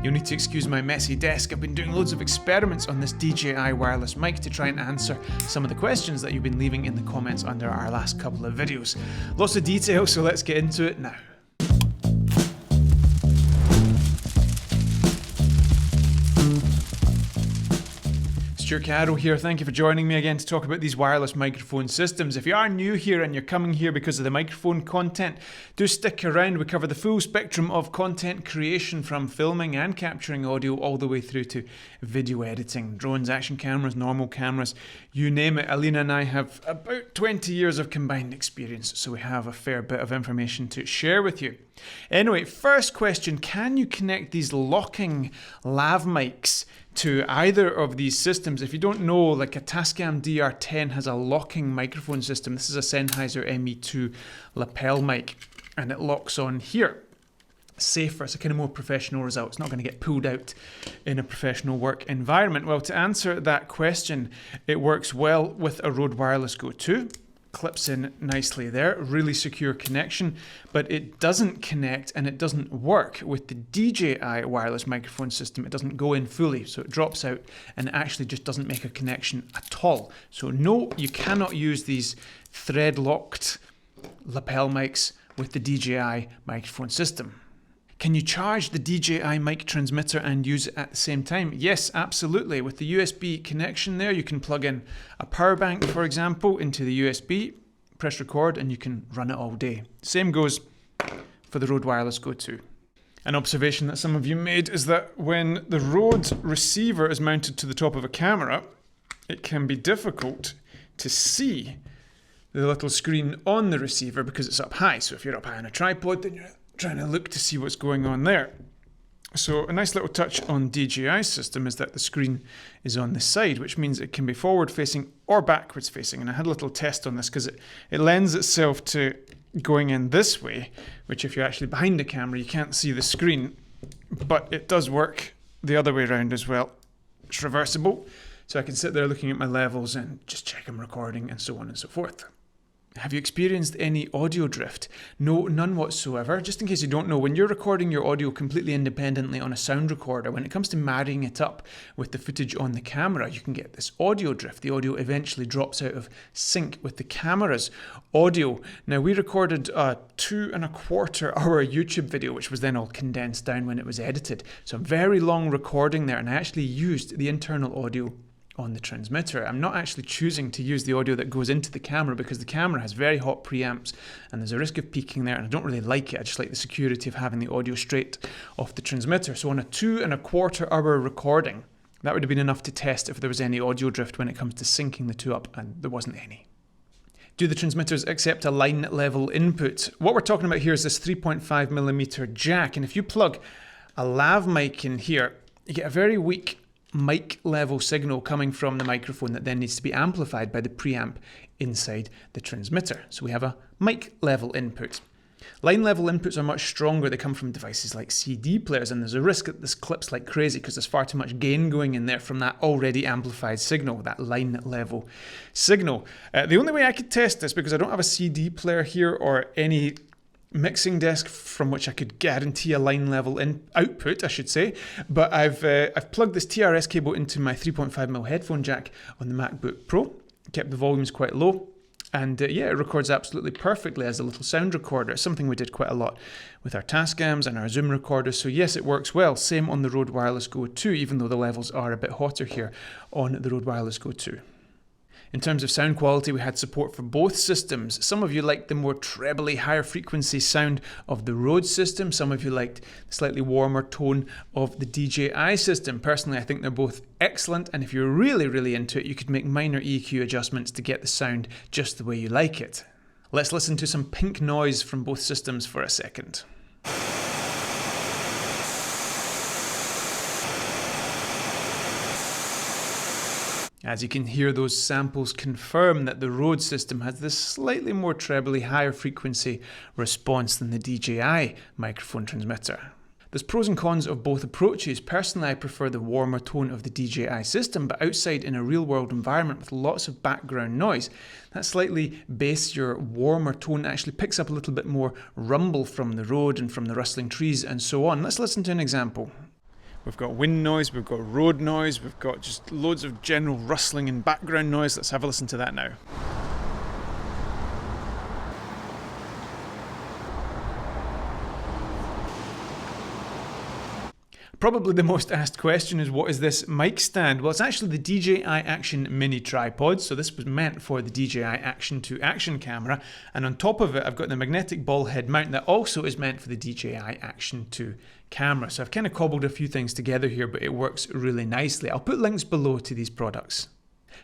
You'll need to excuse my messy desk. I've been doing loads of experiments on this DJI wireless mic to try and answer some of the questions that you've been leaving in the comments under our last couple of videos. Lots of detail, so let's get into it now. Stewart here. Thank you for joining me again to talk about these wireless microphone systems. If you are new here and you're coming here because of the microphone content, do stick around. We cover the full spectrum of content creation, from filming and capturing audio all the way through to video editing. Drones, action cameras, normal cameras, you name it. Alina and I have about 20 years of combined experience, so we have a fair bit of information to share with you. Anyway, first question, can you connect these locking lav mics to either of these systems? If you don't know, like a Tascam DR10 has a locking microphone system. This is a Sennheiser ME2 lapel mic, and it locks on here. Safer, it's a kind of more professional result. It's not going to get pulled out in a professional work environment. Well, to answer that question, it works well with a Rode Wireless Go 2. Clips in nicely there, really secure connection, but it doesn't connect and it doesn't work with the DJI wireless microphone system. It doesn't go in fully, so it drops out and actually just doesn't make a connection at all. So no, you cannot use these thread-locked lapel mics with the DJI microphone system. Can you charge the DJI mic transmitter and use it at the same time? Yes, absolutely. With the USB connection there, you can plug in a power bank, for example, into the USB, press record, and you can run it all day. Same goes for the Rode Wireless Go 2. An observation that some of you made is that when the Rode receiver is mounted to the top of a camera, it can be difficult to see the little screen on the receiver because it's up high. So if you're up high on a tripod, then you're trying to look to see what's going on there. So a nice little touch on DJI's system is that the screen is on the side, which means it can be forward facing or backwards facing. And I had a little test on this because it lends itself to going in this way, which if you're actually behind the camera, you can't see the screen, but it does work the other way around as well. It's reversible, so I can sit there looking at my levels and just check I'm recording and so on and so forth. Have you experienced any audio drift? No, none whatsoever. Just in case you don't know, when you're recording your audio completely independently on a sound recorder, when it comes to marrying it up with the footage on the camera, you can get this audio drift. The audio eventually drops out of sync with the camera's audio. Now, we recorded a 2.25 hour YouTube video, which was then all condensed down when it was edited. So a very long recording there, and I actually used the internal audio on the transmitter. I'm not actually choosing to use the audio that goes into the camera because the camera has very hot preamps and there's a risk of peaking there, and I don't really like it. I just like the security of having the audio straight off the transmitter. So on a 2.25 hour recording, that would have been enough to test if there was any audio drift when it comes to syncing the two up, and there wasn't any. Do the transmitters accept a line level input? What we're talking about here is this 3.5mm jack, and if you plug a lav mic in here, you get a very weak mic level signal coming from the microphone that then needs to be amplified by the preamp inside the transmitter. So we have a mic level input. Line level inputs are much stronger. They come from devices like CD players, and there's a risk that this clips like crazy because there's far too much gain going in there from that already amplified signal, that line level signal. The only way I could test this, because I don't have a CD player here or any mixing desk from which I could guarantee a line level output, I should say, but I've plugged this TRS cable into my 3.5mm headphone jack on the MacBook Pro, kept the volumes quite low, and yeah, it records absolutely perfectly as a little sound recorder. It's something we did quite a lot with our Tascams and our Zoom recorders, so yes, it works well. Same on the Rode Wireless Go 2, even though the levels are a bit hotter here on the Rode Wireless Go 2. In terms of sound quality, we had support for both systems. Some of you liked the more trebly, higher frequency sound of the Rode system. Some of you liked the slightly warmer tone of the DJI system. Personally, I think they're both excellent, and if you're really, really into it, you could make minor EQ adjustments to get the sound just the way you like it. Let's listen to some pink noise from both systems for a second. As you can hear, those samples confirm that the Rode system has this slightly more trebly higher frequency response than the DJI microphone transmitter. There's pros and cons of both approaches. Personally, I prefer the warmer tone of the DJI system, but outside in a real-world environment with lots of background noise, that slightly bassier, warmer tone actually picks up a little bit more rumble from the road and from the rustling trees and so on. Let's listen to an example. We've got wind noise, we've got road noise, we've got just loads of general rustling and background noise. Let's have a listen to that now. Probably the most asked question is, what is this mic stand? Well, it's actually the DJI Action Mini Tripod. So this was meant for the DJI Action 2 action camera. And on top of it, I've got the magnetic ball head mount that also is meant for the DJI Action 2 camera. So I've kind of cobbled a few things together here, but it works really nicely. I'll put links below to these products.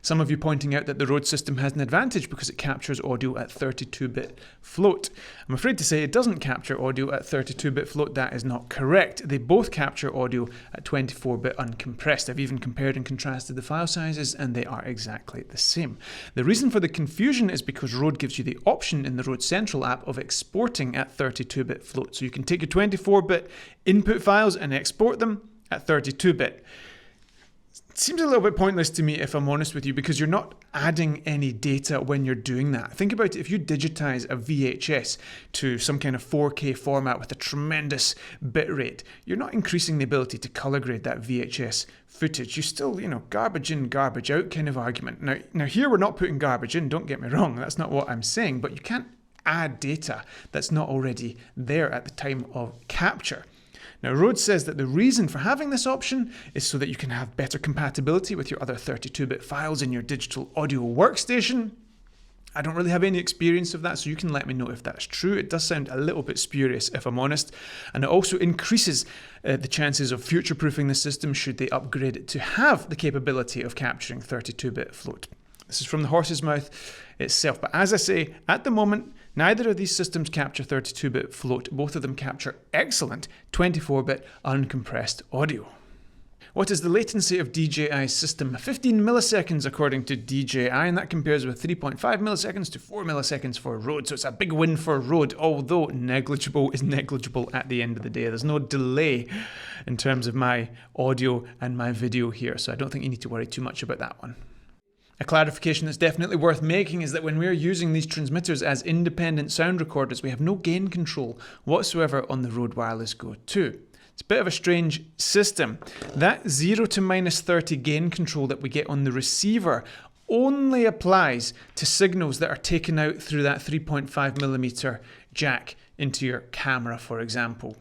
Some of you pointing out that the Rode system has an advantage because it captures audio at 32-bit float. I'm afraid to say it doesn't capture audio at 32-bit float. That is not correct. They both capture audio at 24-bit uncompressed. I've even compared and contrasted the file sizes, and they are exactly the same. The reason for the confusion is because Rode gives you the option in the Rode Central app of exporting at 32-bit float. So you can take your 24-bit input files and export them at 32-bit. Seems a little bit pointless to me, if I'm honest with you, because you're not adding any data when you're doing that. Think about it. If you digitize a VHS to some kind of 4K format with a tremendous bit rate, you're not increasing the ability to color grade that VHS footage. You still, garbage in, garbage out kind of argument. Now here we're not putting garbage in, don't get me wrong. That's not what I'm saying, but you can't add data that's not already there at the time of capture. Now, Rode says that the reason for having this option is so that you can have better compatibility with your other 32-bit files in your digital audio workstation. I don't really have any experience of that, so you can let me know if that's true. It does sound a little bit spurious, if I'm honest, and it also increases the chances of future-proofing the system should they upgrade it to have the capability of capturing 32-bit float. This is from the horse's mouth itself. But as I say, at the moment, neither of these systems capture 32-bit float. Both of them capture excellent 24-bit uncompressed audio. What is the latency of DJI's system? 15 milliseconds according to DJI, and that compares with 3.5 milliseconds to 4 milliseconds for Rode. So it's a big win for Rode, although negligible is negligible at the end of the day. There's no delay in terms of my audio and my video here, so I don't think you need to worry too much about that one. A clarification that's definitely worth making is that when we're using these transmitters as independent sound recorders, we have no gain control whatsoever on the Rode Wireless Go 2. It's a bit of a strange system. That 0 to minus 30 gain control that we get on the receiver only applies to signals that are taken out through that 3.5mm jack into your camera, for example.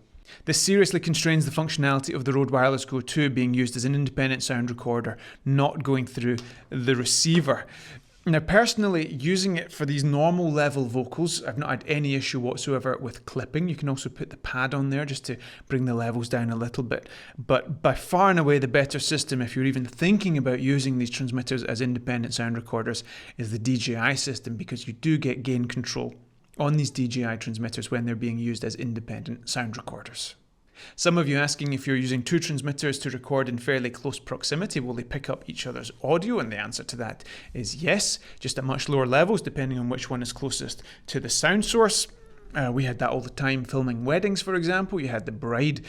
This seriously constrains the functionality of the Rode Wireless Go 2 being used as an independent sound recorder, not going through the receiver. Now, personally, using it for these normal level vocals, I've not had any issue whatsoever with clipping. You can also put the pad on there just to bring the levels down a little bit. But by far and away the better system, if you're even thinking about using these transmitters as independent sound recorders, is the DJI system, because you do get gain control on these DJI transmitters when they're being used as independent sound recorders. Some of you asking if you're using two transmitters to record in fairly close proximity, will they pick up each other's audio? And the answer to that is yes, just at much lower levels depending on which one is closest to the sound source. We had that all the time filming weddings, for example. You had the bride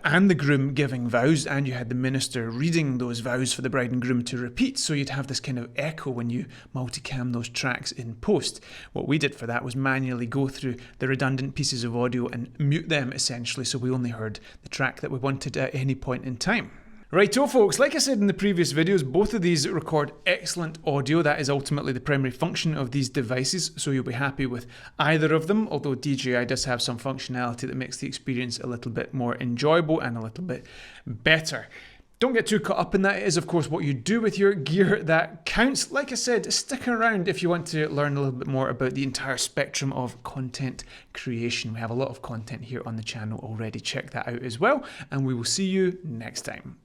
and the groom giving vows, and you had the minister reading those vows for the bride and groom to repeat, so you'd have this kind of echo when you multicam those tracks in post. What we did for that was manually go through the redundant pieces of audio and mute them essentially, so we only heard the track that we wanted at any point in time. Righto folks, like I said in the previous videos, both of these record excellent audio. That is ultimately the primary function of these devices, so you'll be happy with either of them, although DJI does have some functionality that makes the experience a little bit more enjoyable and a little bit better. Don't get too caught up in that. It is, of course, what you do with your gear that counts. Like I said, stick around if you want to learn a little bit more about the entire spectrum of content creation. We have a lot of content here on the channel already. Check that out as well, and we will see you next time.